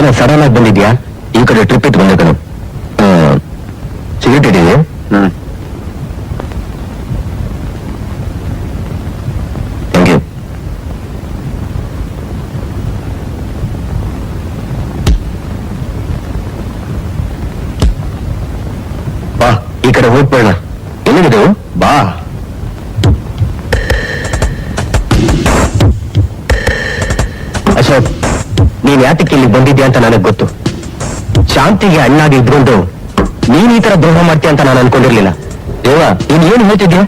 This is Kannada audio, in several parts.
ಏನೋ ಸಡನ್ ಆಗಿ ಬಂದಿದ್ಯಾ? ಈ ಕಡೆ ಟ್ರಿಪ್ ಇತ್ತು ಬಂದೆ ಕಣು. ಸಿಗರೇಟ್ ಇಟ್ಟಿದೆ. Thank you. ಬಾ, ಈ ಕಡೆ ಹೋಗ್ಬೇಡ. ಎಲ್ಲಿದೆ? ಬಾ. ಅಶೋಕ್, ನೀನ್ ಯಾತಕ್ಕೆ ಇಲ್ಲಿ ಬಂದಿದ್ಯಾ ಅಂತ ನನಗೆ ಗೊತ್ತು. ಶಾಂತಿಗೆ ಅಣ್ಣಾಗಿ ಇದ್ಕೊಂಡು ನೀನ್ ಈ ತರ ದ್ರೋಹ ಮಾಡ್ತೀಯ ಅಂತ ನಾನು ಅನ್ಕೊಂಡಿರ್ಲಿಲ್ಲ. ದೇವ, ನೀನ್ ಏನು ಹೇಳ್ತಿದ್ಯಾ?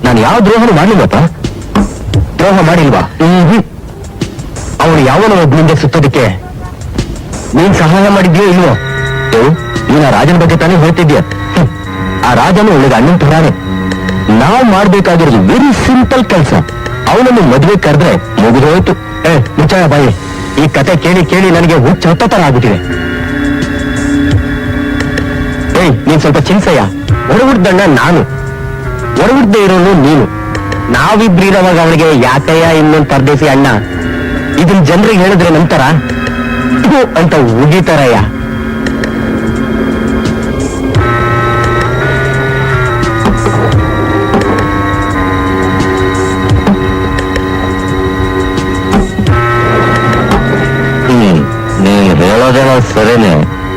ನಾನು ಯಾವ ದ್ರೋಹನೂ ಮಾಡ್ಲಿಲ್ಲಪ್ಪ. ದ್ರೋಹ ಮಾಡಿಲ್ವಾ? ಅವನು ಯಾವನೋ ಒಬ್ಬನಿಂದ ಸುತ್ತೋದಕ್ಕೆ ನೀನ್ ಸಹಾಯ ಮಾಡಿದ್ಯೋ ಇಲ್ವೋ? ನೀನ್ ಆ ರಾಜನ ಬಗ್ಗೆ ತಾನೇ ಹೇಳ್ತಿದ್ಯಾ? ಆ ರಾಜನು ಒಳ್ಳೆದ ಅಣ್ಣನ ತರಾನೆ. ನಾವು ಮಾಡ್ಬೇಕಾಗಿರೋದು ವೆರಿ ಸಿಂಪಲ್ ಕೆಲಸ. ಅವನನ್ನು ಮದುವೆ ಕರೆದ್ರೆ ಮುಗಿದೋಯ್ತು. ಮುಚ್ಚಾಯ ಬಾಯಿ. ಈ ಕತೆ ಕೇಳಿ ಕೇಳಿ ನನಗೆ ಹುಚ್ಚ ಹೊತ್ತ ತರ ಆಗ್ಬಿಟ್ಟಿದೆ. ನೀನ್ ಸ್ವಲ್ಪ ಚಿನ್ಸಯ್ಯ. ಒಡಹುಡ್ದಣ್ಣ ನಾನು, ಒಡಹುಡ್ದೇ ಇರೋನು ನೀನು. ನಾವಿಬ್ರಿರೋವಾಗ ಅವಳಿಗೆ ಯಾಕಯ್ಯ ಇನ್ನೊಂದು ಪರದೇಸಿ ಅಣ್ಣ, ಇದನ್ನ ಜನರಿಗೆ ಹೇಳಿದ್ರೆ ನಂತರ ಅಂತ ಉಗಿತಾರಯ್ಯ. ನೀನ್ ಹೇಳೋದೇನೋ ಸರಿನೇ,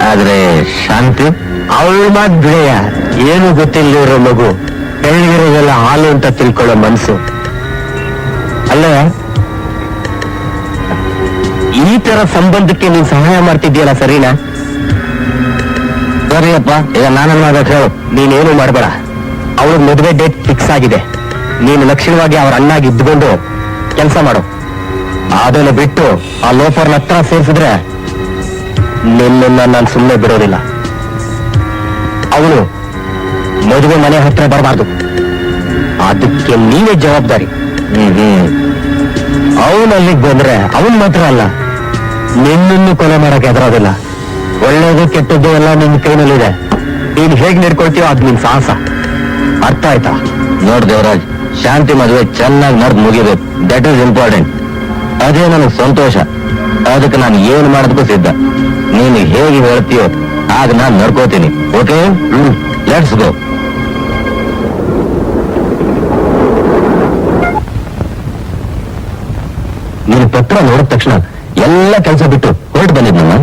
ಆದ್ರೆ ಶಾಂತಿ ಅವಳು ಮಾತ್ ಬಿಳೆಯ. ಏನು ಗೊತ್ತಿಲ್ಲದಿರೋ ಮಗು ಬೆಳಗಿರೋದೆಲ್ಲ ಹಾಲು ಅಂತ ತಿಳ್ಕೊಳ್ಳೋ ಮನ್ಸು ಅಲ್ಲ. ಈ ತರ ಸಂಬಂಧಕ್ಕೆ ನೀನ್ ಸಹಾಯ ಮಾಡ್ತಿದ್ಯಲ್ಲ, ಸರಿನಾ? ಸರಿಯಪ್ಪ, ಈಗ ನಾನೇನ್ ಮಾಡ್ಬೇಕು ಹೇಳು? ನೀನೇನು ಮಾಡ್ಬೇಡ. ಅವಳ ಮದುವೆ ಡೇಟ್ ಫಿಕ್ಸ್ ಆಗಿದೆ. ನೀನು ಲಕ್ಷಣವಾಗಿ ಅವ್ರ ಅಣ್ಣಾಗಿ ಇದ್ಕೊಂಡು ಕೆಲಸ ಮಾಡು. ಅದನ್ನು ಬಿಟ್ಟು ಆ ಲೋಫರ್ನ ಹತ್ರ ಸೇರಿಸಿದ್ರೆ ನಿನ್ನ ನಾನು ಸುಮ್ಮನೆ ಬಿಡೋದಿಲ್ಲ. ಅವನು ಮದುವೆ ಮನೆ ಹತ್ರ ಬರಬಾರ್ದು. ಅದಕ್ಕೆ ನೀವೇ ಜವಾಬ್ದಾರಿ. ಅವನು ಅಲ್ಲಿಗೆ ಬಂದ್ರೆ ಅವನ್ ಮಾತ್ರ ಅಲ್ಲ, ನಿನ್ನನ್ನು ಕೊಲೆ ಮಾಡಕ್ಕೆ ಎದುರೋದಿಲ್ಲ. ಒಳ್ಳೇದು ಕೆಟ್ಟದ್ದು ಎಲ್ಲ ನಿನ್ನ ಕೈನಲ್ಲಿದೆ. ನೀನ್ ಹೇಗ್ ನಡ್ಕೊಳ್ತೀಯೋ ಅದು ನಿನ್ ಸಾಹಸ. ಅರ್ಥ ಆಯ್ತಾ? ನೋಡ್ ದೇವರಾಜ್, ಶಾಂತಿ ಮದುವೆ ಚೆನ್ನಾಗಿ ನಡೆದು ಮುಗಿಬೇಕು. That is important. ಅದೇ ನನಗೆ ಸಂತೋಷ. ಅದಕ್ಕೆ ನಾನು ಏನು ಮಾಡೋದಕ್ಕೂ ಸಿದ್ಧ. ನೀನು ಹೇಗೆ ಹೇಳ್ತೀಯೋ ಆಗ ನಾನು ನಡ್ಕೋತೀನಿ. Okay, let's go. ನೀನು ಪತ್ರ ನೋಡಿದ ತಕ್ಷಣ ಎಲ್ಲ ಕೆಲಸ ಬಿಟ್ಟು ಹೊರಟು ಬಂದಿದ್ನಮ್ಮ.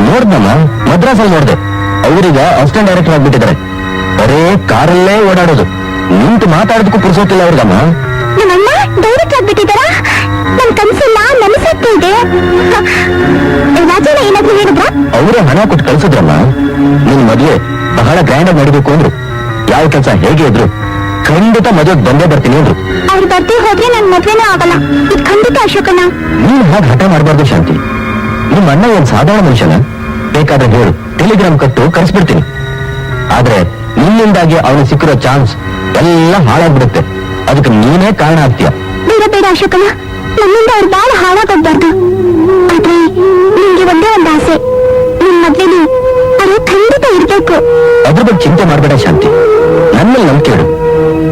ನೋಡ್ದಮ್ಮ, ಮದ್ರಾಸಲ್ಲಿ ನೋಡ್ದೆ. ಅವ್ರೀಗ ಅಸಿಸ್ಟೆಂಟ್ ಡೈರೆಕ್ಟರ್ ಆಗ್ಬಿಟ್ಟಿದ್ದಾರೆ. ಬರೇ ಕಾರಲ್ಲೇ ಓಡಾಡೋದು. ನಿಂತು ಮಾತಾಡೋದಕ್ಕೂ ಪುರ್ಸೋತಿಲ್ಲ ಅವ್ರಿಗಮ್ಮ. ನಮ್ಮಮ್ಮ ಡೈರೆಕ್ಟ್ ಆಗ್ಬಿಟ್ಟಿದ್ದಾರಾ? ನನ್ ಕನ್ಸಲ್ಲ ನನಸಾಗ್ತಾ ಇದೆ. ರಾಜನ ಏನಾದ್ರು ಹೇಳಿದ್ರ? ಅವರೇ ಹಣ ಕೊಟ್ಟು ಕಳ್ಸಿದ್ರಮ್ಮ. ನಿನ್ ಮದುವೆ ಬಹಳ ಗ್ರ್ಯಾಂಡ್ ಆಗಿ ನಡಿಬೇಕು ಅಂದ್ರು. ಯಾವ ಕೆಲಸ ಹೇಗೆ ಇದ್ರು ಖಂಡಿತ ಮದುವೆಗೆ ಬಂದೇ ಬರ್ತೀನಿ ಅಂದ್ರು. ಅವ್ರು ಬರ್ದೇ ಹೋದ್ರೆ ನನ್ ಮದ್ವೆನೇ ಆಗಲ್ಲ. ಇದು ಖಂಡಿತ ಅಶೋಕನ. ನೀನ್ ಹಾಗೆ ಹಠ ಮಾಡಬಾರ್ದು ಶಾಂತಿ. ನಿಮ್ಮ ಅಣ್ಣ ಒಂದ್ ಸಾಧಾರಣ ಮನುಷ್ಯನ. ಬೇಕಾದ್ರೆ ಹೇಳು, ಟೆಲಿಗ್ರಾಮ್ ಕಟ್ಟು ಕಳಿಸ್ಬಿಡ್ತೀನಿ. ಆದ್ರೆ ನಿನ್ನಿಂದಾಗಿ ಅವನು ಸಿಕ್ಕಿರೋ ಚಾನ್ಸ್ ಎಲ್ಲ ಹಾಳಾಗ್ಬಿಡುತ್ತೆ. ಅದಕ್ಕೆ ನೀನೇ ಕಾರಣ ಆಗ್ತೀಯ. ಬೇಡ ಬೇಡ ಅಶೋಕನ, ನನ್ನಿಂದ ಅವ್ರು ಬಹಳ ಹಾಳಾಗೋಗ್ಬಾರ್ದು. ಆದ್ರೆ ನಿಮ್ಗೆ ಒಂದೇ ಒಂದು ಆಸೆ, ನಿಮ್ ಮದ್ವೆಲಿ ಅವರು ಖಂಡಿತ ಇರ್ಬೇಕು. ಅದ್ರ ಬಗ್ಗೆ ಚಿಂತೆ ಮಾಡಬೇಡ ಶಾಂತಿ. ನನ್ನಲ್ಲಿ ನಂಬಿಕೆ ಇಡು.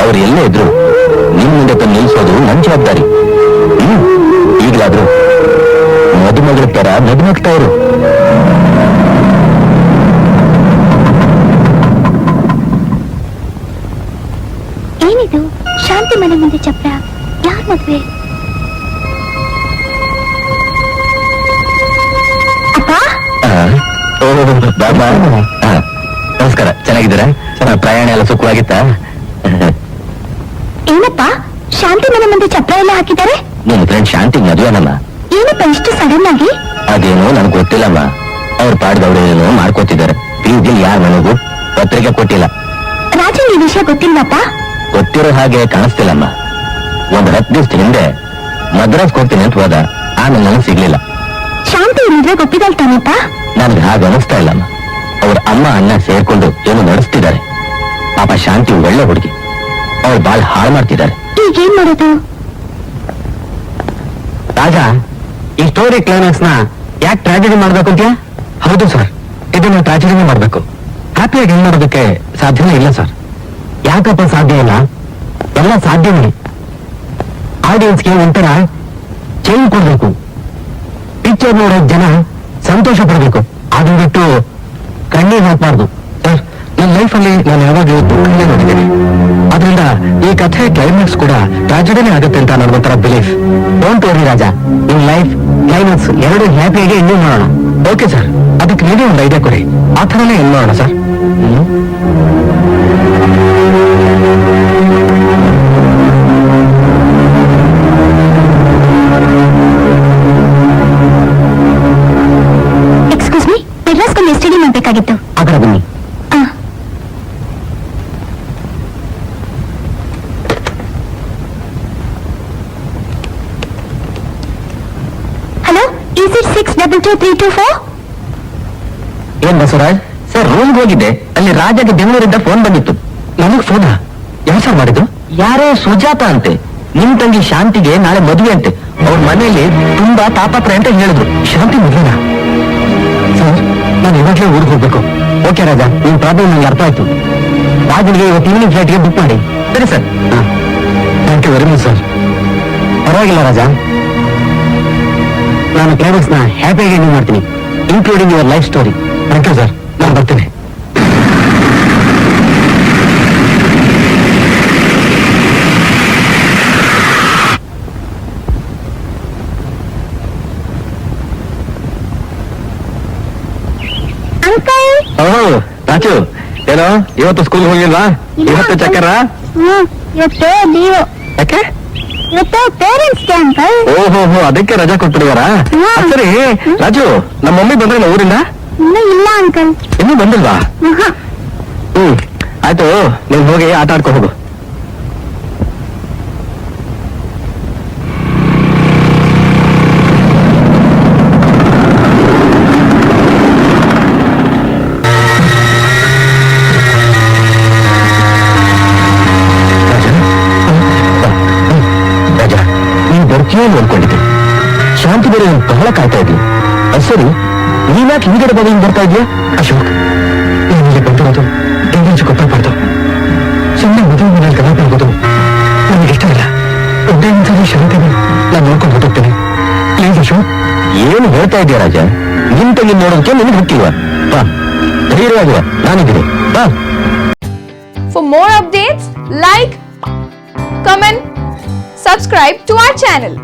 ಅವ್ರು ಎಲ್ಲೇ ಇದ್ರು ನಿಮ್ ಮುಂದೆ ತಂದು ನಿಲ್ಸೋದು ನನ್ ಜವಾಬ್ದಾರಿ. ಈಗಲಾದ್ರೂ ಮದುಮಗಳ ತರ ನಗ್ನಗ್ತಾ ಇರು. ಏನಿದು ಶಾಂತಿ ಮನೆ ಮುಂದೆ ಚಪ್ರ? ಯಾರ್ ಮದ್ವೆ? ಅಪ್ಪ, ನಮಸ್ಕಾರ. ಚೆನ್ನಾಗಿದ್ದೀರಾ? ಪ್ರಯಾಣ ಎಲ್ಲ ಸುಖವಾಗಿತ್ತಾ? ಏನಪ್ಪ ಶಾಂತಿ ಮನೆ ಮುಂದೆ ಚಪ್ರ ಎಲ್ಲ ಹಾಕಿದ್ದಾರೆ? ನಿನ್ ಫ್ರೆಂಡ್ ಶಾಂತಿ ಮದುವೆನಲ್ಲ. ಏನಪ್ಪ ಇಷ್ಟು ಸಡನ್ ಆಗಿ? ಅದೇನೋ ನನ್ಗೆ ಗೊತ್ತಿಲ್ಲಮ್ಮ. ಅವ್ರ ಪಾಡ್ದವ್ರು ಏನೋ ಮಾಡ್ಕೋತಿದ್ದಾರೆ. ಪ್ಲೀಸ್ ಯಾರ ಮನೆಗೂ ಪತ್ರಿಕೆ ಕೊಟ್ಟಿಲ್ಲ. ರಾಜನ್ ಈ ವಿಷಯ ಗೊತ್ತಿಲ್ವಪ್ಪ? ಗೊತ್ತಿರೋ ಹಾಗೆ ಕಾಣಿಸ್ತಿಲ್ಲಮ್ಮ. ಒಂದ್ 10 ದಿವಸದ ಹಿಂದೆ ಮದ್ರಾಸ್ಗೆ ಹೋಗ್ತೀನಿ ಅಂತ ಹೋದ. ಆಮೇಲೆ ನನಗೆ ಸಿಗ್ಲಿಲ್ಲ. ಶಾಂತಿ ಇಲ್ಲಿದ್ರೆ ಗೊತ್ತಿದಲ್ತಾನಪ್ಪ? ನನ್ಗೆ ಹಾಗೆ ಅನಿಸ್ತಾ ಇಲ್ಲಮ್ಮ. ಅವ್ರ ಅಮ್ಮ ಅಣ್ಣ ಸೇರ್ಕೊಂಡು ಏನು ನಡೆಸ್ತಿದ್ದಾರೆ. ಪಾಪ ಶಾಂತಿ ಒಳ್ಳೆ ಹುಡುಗಿ. ಅವ್ರು ಬಾಳ್ ಹಾಳು ಮಾಡ್ತಿದ್ದಾರೆ. ಈಗೇನ್ ಮಾಡೋದು? ರಾಜ, ಈ ಸ್ಟೋರಿ ಕ್ಲೈಮ್ಯಾಕ್ಸ್ ನ ಯಾಕೆ ಟ್ರಾಜಿಡಿ ಮಾಡ್ಬೇಕು ಅಂತ? ಹೌದು ಸರ್, ಇದನ್ನ ಟ್ರಾಜಿಡಿನೇ ಮಾಡ್ಬೇಕು. ಹ್ಯಾಪಿಯಾಗಿ ಹೆಂಗ್ ಮಾಡೋದಕ್ಕೆ ಸಾಧ್ಯನೇ ಇಲ್ಲ ಸರ್. ಯಾಕಪ್ಪ ಸಾಧ್ಯ ಇಲ್ಲ? ಎಲ್ಲ ಸಾಧ್ಯನೇ. ಆಡಿಯನ್ಸ್ಗೆ ಒಂಥರ ಚೇಂಜ್ ಕೊಡ್ಬೇಕು. ಪಿಕ್ಚರ್ ಪಿಕ್ಚರ್ ನೋಡೋ ಜನ ಸಂತೋಷ ಪಡಬೇಕು, ಅದನ್ನ ಬಿಟ್ಟು ಕಣ್ಣೀರ್ ಹಾಕ್ಬಾರ್ದು. ಸರ್, ನನ್ನ ಲೈಫಲ್ಲಿ ನಾನು ಯಾವಾಗಲೂ ದುಃಖನೇ ನೋಡಿದ್ದೇನೆ. ಅದರಿಂದ ಈ ಕಥೆ ಕ್ಲೈಮ್ಯಾಕ್ಸ್ ಕೂಡ ಟ್ರಾಜಿಡಿನೇ ಆಗುತ್ತೆ ಅಂತ ನನಗೊಂಥರ belief. Don't worry Raja, in life climax ಎರಡು ಹ್ಯಾಪಿಯಾಗಿ ಎಂಡ್ ಮಾಡೋಣ. ಓಕೆ ಸರ್, ಅದಕ್ಕೆ ನೀವೇ ಒಂದು ಐಡಿಯಾ ಕೊಡಿ, ಆ ಥರನೇ ಎಂಡ್ ಮಾಡೋಣ ಸರ್. ಎಕ್ಸ್ಕ್ಯೂಸ್ ಮೀ, ಮೆಡ್ರಾಸ್ಗೊಂದು ಎಸ್ಟಿಡಿ ಮಾಡ್ಬೇಕಾಗಿತ್ತು. ಆ ಕಡೆ ಬನ್ನಿ. Hello, is it 622324? ಏನ್ ಬಸವರಾಜ್ ಸರ್, ರೂಮ್ಗೆ ಹೋಗಿದ್ದೆ, ಅಲ್ಲಿ ರಾಜಾಗೆ ಬೆಂಗಳೂರಿಂದ ಫೋನ್ ಬಂದಿತ್ತು. ನನಗ್ ಫೋನಾ? ಯಾವ ಸರ್ ಮಾಡಿದ್ದು? ಯಾರೋ ಸುಜಾತ ಅಂತೆ, ನಿಮ್ ತಂಗಿ ಶಾಂತಿಗೆ ನಾಳೆ ಮದುವೆ ಅಂತೆ. ಅವ್ರ ಮನೆಯಲ್ಲಿ ತುಂಬಾ ತಾಪತ್ರೆ ಅಂತ ಹೇಳಿದ್ರು. ಶಾಂತಿ ಮದುವೆನಾ? ಸರ್, ನಾನು ಇವಾಗಲೇ ಊರಿಗೆ ಹೋಗ್ಬೇಕು. ಓಕೆ ರಾಜಾ, ನಿಮ್ ಪ್ರಾಬ್ಲಮ್ ನಂಗೆ ಅರ್ಥ ಆಯ್ತು. ರಾಜನಿಗೆ ಇವತ್ತು ಈವ್ನಿಂಗ್ ಫ್ಲೈಟ್ಗೆ ಬುಕ್ ಮಾಡಿ. ಸರಿ sir. Thank you very much sir. ಪರವಾಗಿಲ್ಲ ರಾಜಾ, ನಾನು ಕ್ಲೈಮ್ಯಾಕ್ಸ್ ನ ಹ್ಯಾಪಿಯಾಗಿ ಎಂಡ್ ಮಾಡ್ತೀನಿ, including your life story. Thank you sir, ನಾನು ಬರ್ತೀನಿ. ಅಂಕಲ್. ಓಹೋ ರಾಜು, ಏನೋ ಇವತ್ತು ಸ್ಕೂಲ್ ಹೋಗಿಲ್ವಾ? ಇವತ್ತು ಚಕ್ಕರ? ಇವತ್ತು ನೀವು ಯಾಕೆ? ಇವತ್ತು ಪೇರೆಂಟ್ಸ್ ಡೇ ಅಂಕಲ್. ಓಹೋ, ಅದಕ್ಕೆ ರಜಾ ಕೊಟ್ಬಿಡಿದಾರಾ? ಸರಿ ರಾಜು, ನಮ್ಮ ಮಮ್ಮಿ ಬಂದ್ರೆ ಊರಿಂದ? ಇನ್ನೂ ಇಲ್ಲ ಅಂಕಲ್. ಇನ್ನೂ ಬಂದಿಲ್ವಾ? ಆಯ್ತು, ನೀನ್ ಹೋಗಿ ಆಟ ಆಡ್ಕೊ ಹೋಗು. ರಾಜಾ, ನೀನ್ ಬರ್ತೀಯೋ ಅನ್ಕೊಂಡಿದ್ದೆ. ಶಾಂತಿ ಬೇರೆ ಬಹಳ ಕಾಯ್ತಾ ಇದ್ವಿ. ಅದು ಸರಿ, ನೀನ್ಯಾಕೆ ಹಿಂಗಡೆ ಬದಲಿಗೆ ಬರ್ತಾ ಇದೆಯಾ? ಅಶೋಕ್, ನೀನು ಇಲ್ಲಿ ಬಂದಿರೋದು ಎಂಗೇಜ್ ಗೊತ್ತಾಗ್ಬಾರ್ದು. ಸುಮ್ಮನೆ ಮದುವೆ ಮನೇಲಿ ಗಲಾಟೆ ಆಗೋದು ನನಗೆ ಇಷ್ಟ ಇಲ್ಲ. ಒಂದೇ ಒಂದ್ಸರಿ ಶಾಂತಿ ನಾನು ನೋಡ್ಕೊಂಡು ಹೊರಟೋಗ್ತೇನೆ. ಪ್ಲೀಸ್ ಅಶೋಕ್. ಏನು ಹೇಳ್ತಾ ಇದೆಯಾ ರಾಜ? ನಿನ್ ತಂಗಿ ನೋಡೋದಕ್ಕೆ ನಿನಗೆ ಹಕ್ಕಿಲ್ವಾ? ಬಾ, ಧೈರ್ಯವಾಗುವ, ನಾನಿದ್ದೀನಿ, ಬಾ. For more updates, like, comment, subscribe to our channel.